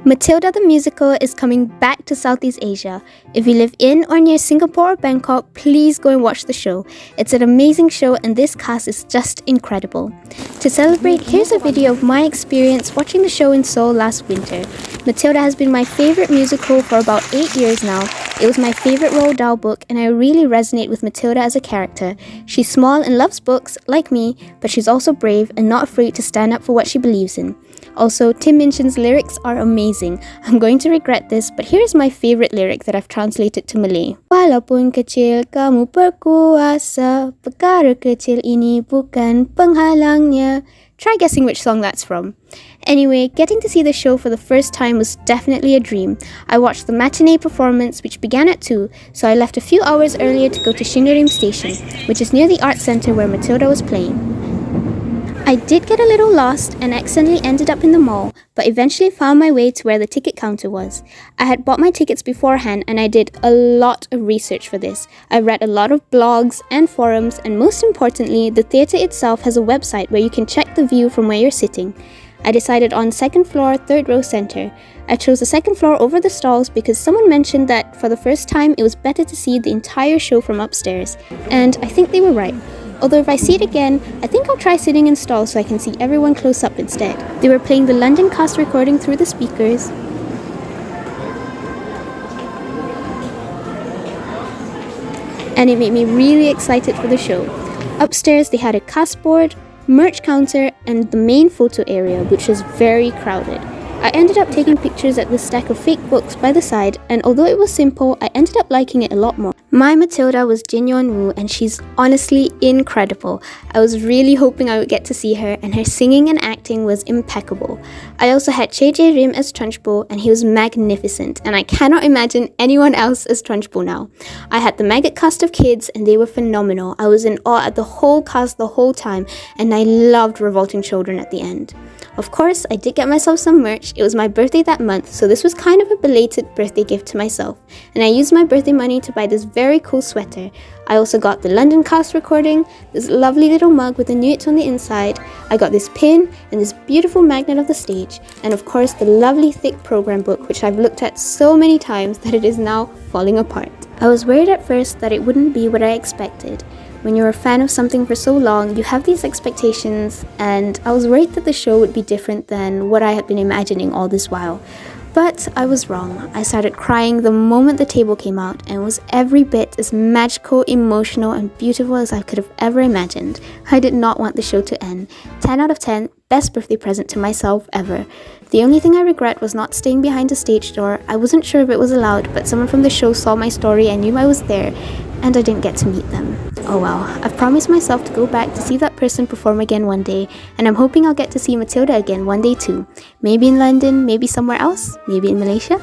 Matilda the musical is coming back to Southeast Asia. If you live in or near Singapore or Bangkok, please go and watch the show. It's an amazing show and this cast is just incredible. To celebrate, here's a video of my experience watching the show in Seoul last winter. Matilda has been my favorite musical for about 8 years now. It was my favorite Roald Dahl book and I really resonate with Matilda as a character. She's small and loves books, like me, but she's also brave and not afraid to stand up for what she believes in. Also, Tim Minchin's lyrics are amazing. I'm going to regret this, but here's my favorite lyric that I've translated to Malay. Walaupun kecil kamu berkuasa, perkara kecil ini bukan penghalangnya. Try guessing which song that's from. Anyway, getting to see the show for the first time was definitely a dream. I watched the matinee performance, which began at 2, so I left a few hours earlier to go to Shingarim Station, which is near the art centre where Matilda was playing. I did get a little lost and accidentally ended up in the mall, but eventually found my way to where the ticket counter was. I had bought my tickets beforehand and I did a lot of research for this. I read a lot of blogs and forums, and most importantly, the theatre itself has a website where you can check the view from where you're sitting. I decided on second floor, third row centre. I chose the second floor over the stalls because someone mentioned that for the first time it was better to see the entire show from upstairs, and I think they were right. Although if I see it again, I think I'll try sitting in stalls so I can see everyone close up instead. They were playing the London cast recording through the speakers, and it made me really excited for the show. Upstairs they had a cast board, merch counter, and the main photo area, which was very crowded. I ended up taking pictures at the stack of fake books by the side, and although it was simple, I ended up liking it a lot more. My Matilda was Jin Yeon Woo, and she's honestly incredible. I was really hoping I would get to see her, and her singing and acting was impeccable. I also had Che Jae Rim as Trunchbull, and he was magnificent, and I cannot imagine anyone else as Trunchbull now. I had the maggot cast of kids, and they were phenomenal. I was in awe at the whole cast the whole time, and I loved Revolting Children at the end. Of course, I did get myself some merch. It was my birthday that month, so this was kind of a belated birthday gift to myself. And I used my birthday money to buy this very cool sweater. I also got the London cast recording, this lovely little mug with a newt on the inside. I got this pin and this beautiful magnet of the stage. And of course, the lovely thick program book, which I've looked at so many times that it is now falling apart. I was worried at first that it wouldn't be what I expected. When you're a fan of something for so long, you have these expectations, and I was worried that the show would be different than what I had been imagining all this while. But I was wrong. I started crying the moment the table came out, and was every bit as magical, emotional, and beautiful as I could have ever imagined. I did not want the show to end. 10 out of 10, best birthday present to myself ever. The only thing I regret was not staying behind the stage door. I wasn't sure if it was allowed, but someone from the show saw my story and knew I was there, and I didn't get to meet them. Oh well, I've promised myself to go back to see that person perform again one day, and I'm hoping I'll get to see Matilda again one day too. Maybe in London, maybe somewhere else, maybe in Malaysia.